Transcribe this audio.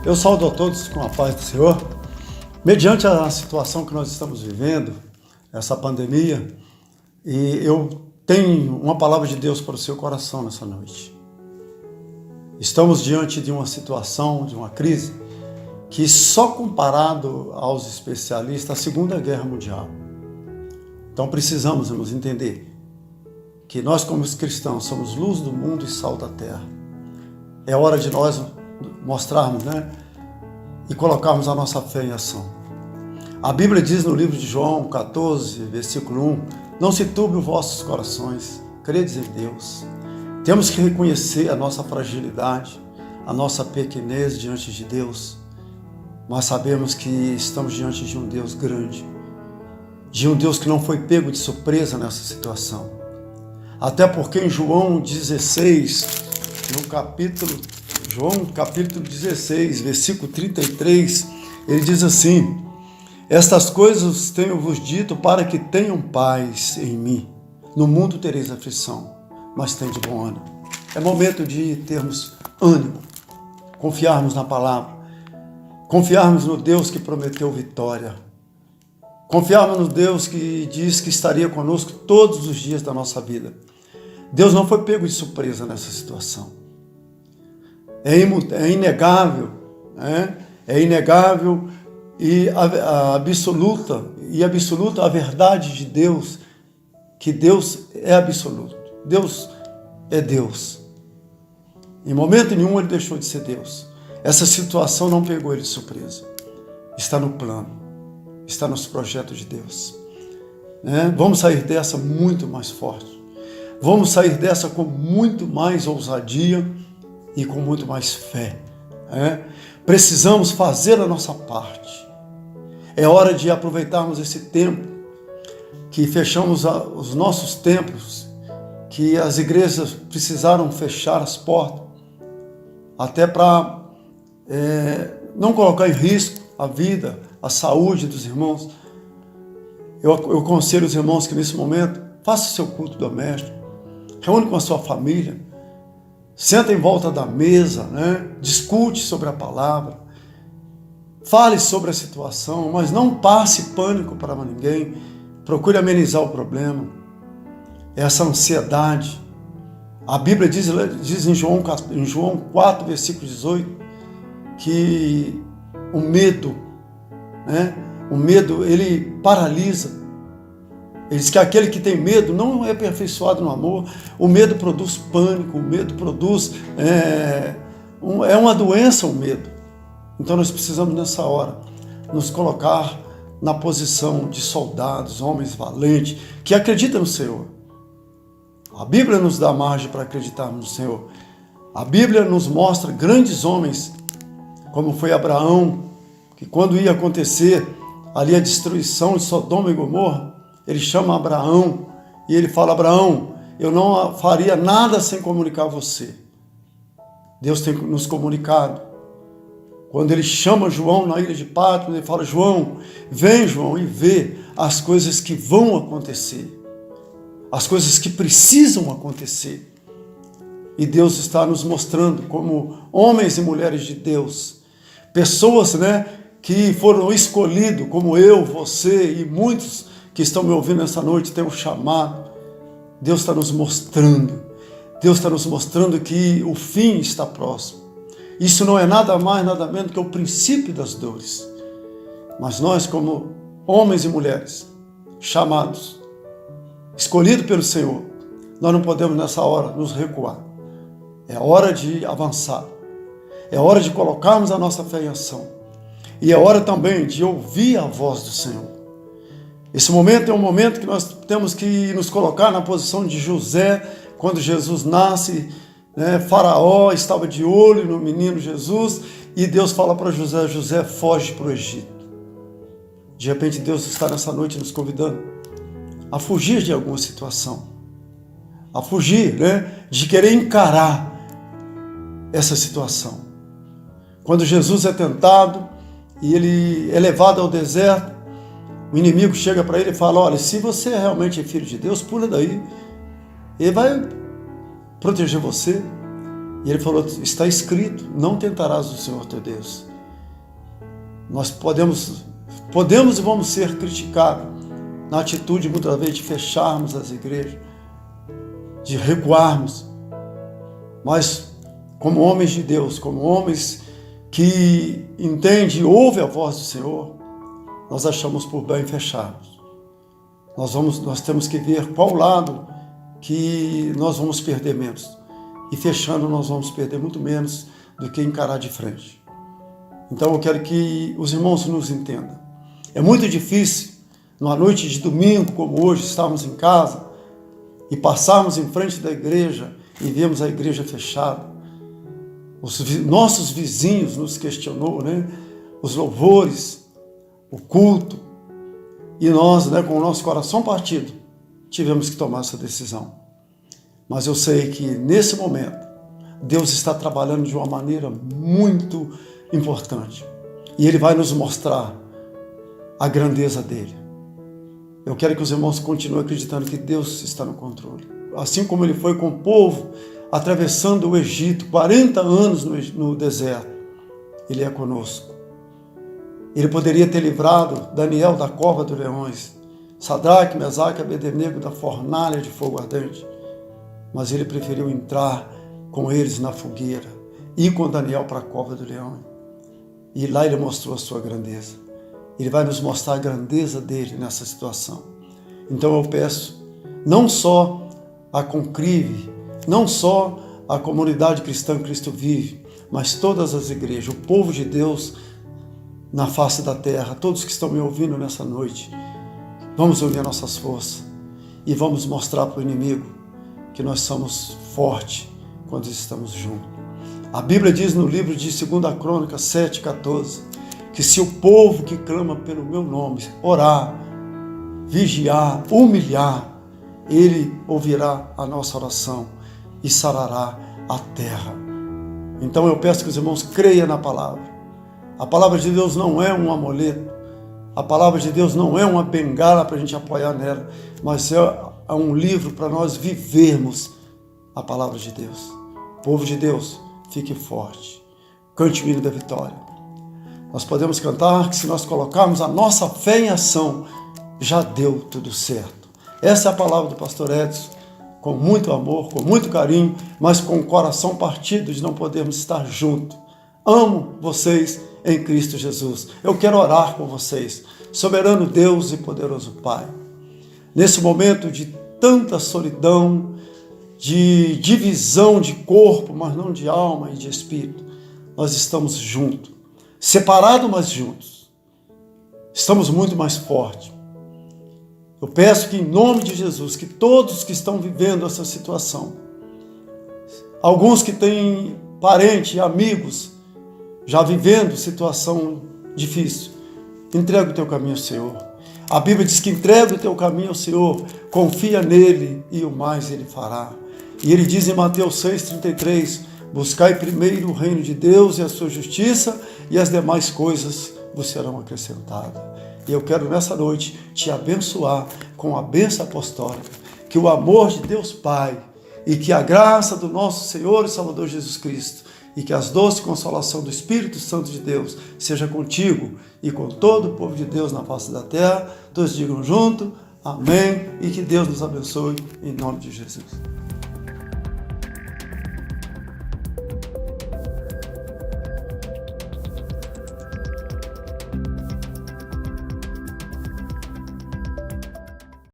Eu saúdo a todos com a paz do Senhor. Mediante a situação que nós estamos vivendo, essa pandemia, e eu tenho uma palavra de Deus para o seu coração nessa noite. Estamos diante de uma situação, de uma crise, que só comparado aos especialistas, a Segunda Guerra Mundial. Então precisamos nos entender que nós, como cristãos, somos luz do mundo e sal da terra. É hora de nós mostrarmos, e colocarmos a nossa fé em ação. A Bíblia diz no livro de João 14, versículo 1, não se turbe os vossos corações, credes em Deus. Temos que reconhecer a nossa fragilidade, a nossa pequenez diante de Deus, mas sabemos que estamos diante de um Deus grande, de um Deus que não foi pego de surpresa nessa situação. Até porque em João 16, João capítulo 16, versículo 33, ele diz assim: estas coisas tenho-vos dito para que tenham paz em mim. No mundo tereis aflição, mas tende bom ânimo. É momento de termos ânimo, confiarmos na palavra, confiarmos no Deus que prometeu vitória, confiarmos no Deus que diz que estaria conosco todos os dias da nossa vida. Deus não foi pego de surpresa nessa situação. É inegável, é inegável e absoluta a verdade de Deus, que Deus é absoluto. Deus é Deus. Em momento nenhum ele deixou de ser Deus. Essa situação não pegou ele de surpresa. Está no plano, está nos projetos de Deus. Vamos sair dessa muito mais forte. Vamos sair dessa com muito mais ousadia e com muito mais fé. Precisamos fazer a nossa parte. É hora de aproveitarmos esse tempo que fechamos os nossos templos, que as igrejas precisaram fechar as portas, até para não colocar em risco a vida, a saúde dos irmãos. Eu aconselho os irmãos que nesse momento faça o seu culto doméstico, reúne com a sua família, senta em volta da mesa, discute sobre a palavra, fale sobre a situação, mas não passe pânico para ninguém, procure amenizar o problema, essa ansiedade. A Bíblia diz em João 4, versículo 18, que o medo ele paralisa. Ele diz que aquele que tem medo não é aperfeiçoado no amor. O medo produz pânico, o medo produz... é uma doença o medo. Então nós precisamos nessa hora nos colocar na posição de soldados, homens valentes, que acreditam no Senhor. A Bíblia nos dá margem para acreditarmos no Senhor. A Bíblia nos mostra grandes homens, como foi Abraão, que quando ia acontecer ali a destruição de Sodoma e Gomorra, ele chama Abraão e ele fala: Abraão, eu não faria nada sem comunicar a você. Deus tem nos comunicado. Quando ele chama João na ilha de Patmos, ele fala: João, vem João, e vê as coisas que vão acontecer, as coisas que precisam acontecer. E Deus está nos mostrando como homens e mulheres de Deus, pessoas que foram escolhidos, como eu, você e muitos que estão me ouvindo nessa noite, tem um chamado. Deus está nos mostrando. Deus está nos mostrando que o fim está próximo. Isso não é nada mais, nada menos que o princípio das dores. Mas nós, como homens e mulheres, chamados, escolhidos pelo Senhor, nós não podemos nessa hora nos recuar. É hora de avançar. É hora de colocarmos a nossa fé em ação. E é hora também de ouvir a voz do Senhor. Esse momento é um momento que nós temos que nos colocar na posição de José, quando Jesus nasce, Faraó estava de olho no menino Jesus, e Deus fala para José: José, foge para o Egito. De repente Deus está nessa noite nos convidando a fugir de alguma situação, a fugir de querer encarar essa situação. Quando Jesus é tentado e ele é levado ao deserto, o inimigo chega para ele e fala: olha, se você realmente é filho de Deus, pula daí. Ele vai proteger você. E ele falou: está escrito, não tentarás o Senhor teu Deus. Nós podemos e vamos ser criticados na atitude, muitas vezes, de fecharmos as igrejas, de recuarmos. Mas, como homens de Deus, como homens que entendem e ouvem a voz do Senhor, nós achamos por bem fecharmos. Nós temos que ver qual lado que nós vamos perder menos. E fechando, nós vamos perder muito menos do que encarar de frente. Então, eu quero que os irmãos nos entendam. É muito difícil, numa noite de domingo, como hoje, estarmos em casa e passarmos em frente da igreja e vemos a igreja fechada. Os nossos vizinhos nos questionou, né? Os louvores, o culto. E nós, né, com o nosso coração partido, tivemos que tomar essa decisão. Mas eu sei que, nesse momento, Deus está trabalhando de uma maneira muito importante. E Ele vai nos mostrar a grandeza dEle. Eu quero que os irmãos continuem acreditando que Deus está no controle. Assim como Ele foi com o povo, atravessando o Egito, 40 anos no deserto, Ele é conosco. Ele poderia ter livrado Daniel da cova dos leões, Sadraque, Mesaque e Abednego da fornalha de fogo ardente, mas Ele preferiu entrar com eles na fogueira, ir com Daniel para a cova do leão. E lá Ele mostrou a sua grandeza. Ele vai nos mostrar a grandeza dEle nessa situação. Então eu peço, não só a Concrive, não só a comunidade cristã Cristo Vive, mas todas as igrejas, o povo de Deus na face da terra, todos que estão me ouvindo nessa noite, vamos unir nossas forças e vamos mostrar para o inimigo que nós somos fortes quando estamos juntos. A Bíblia diz no livro de 2 Crônicas 7,14, que se o povo que clama pelo meu nome orar, vigiar, humilhar, Ele ouvirá a nossa oração e sarará a terra. Então eu peço que os irmãos creiam na palavra. A palavra de Deus não é um amuleto, a palavra de Deus não é uma bengala para a gente apoiar nela, mas é um livro para nós vivermos a palavra de Deus. Povo de Deus, fique forte, cante o hino da vitória. Nós podemos cantar que se nós colocarmos a nossa fé em ação, já deu tudo certo. Essa é a palavra do pastor Edson, com muito amor, com muito carinho, mas com o coração partido de não podermos estar juntos. Amo vocês em Cristo Jesus. Eu quero orar por vocês. Soberano Deus e poderoso Pai, nesse momento de tanta solidão, de divisão de corpo, mas não de alma e de espírito, nós estamos juntos, separados, mas juntos. Estamos muito mais fortes. Eu peço que, em nome de Jesus, que todos que estão vivendo essa situação, alguns que têm parentes, amigos, já vivendo situação difícil, entrega o teu caminho ao Senhor. A Bíblia diz que entrega o teu caminho ao Senhor, confia nele e o mais Ele fará. E Ele diz em Mateus 6,33, buscai primeiro o reino de Deus e a sua justiça, e as demais coisas vos serão acrescentadas. E eu quero nessa noite te abençoar com a bênção apostólica, que o amor de Deus Pai e que a graça do nosso Senhor e Salvador Jesus Cristo e que as doces consolação do Espírito Santo de Deus seja contigo e com todo o povo de Deus na face da terra. Todos digam junto, amém, e que Deus nos abençoe em nome de Jesus.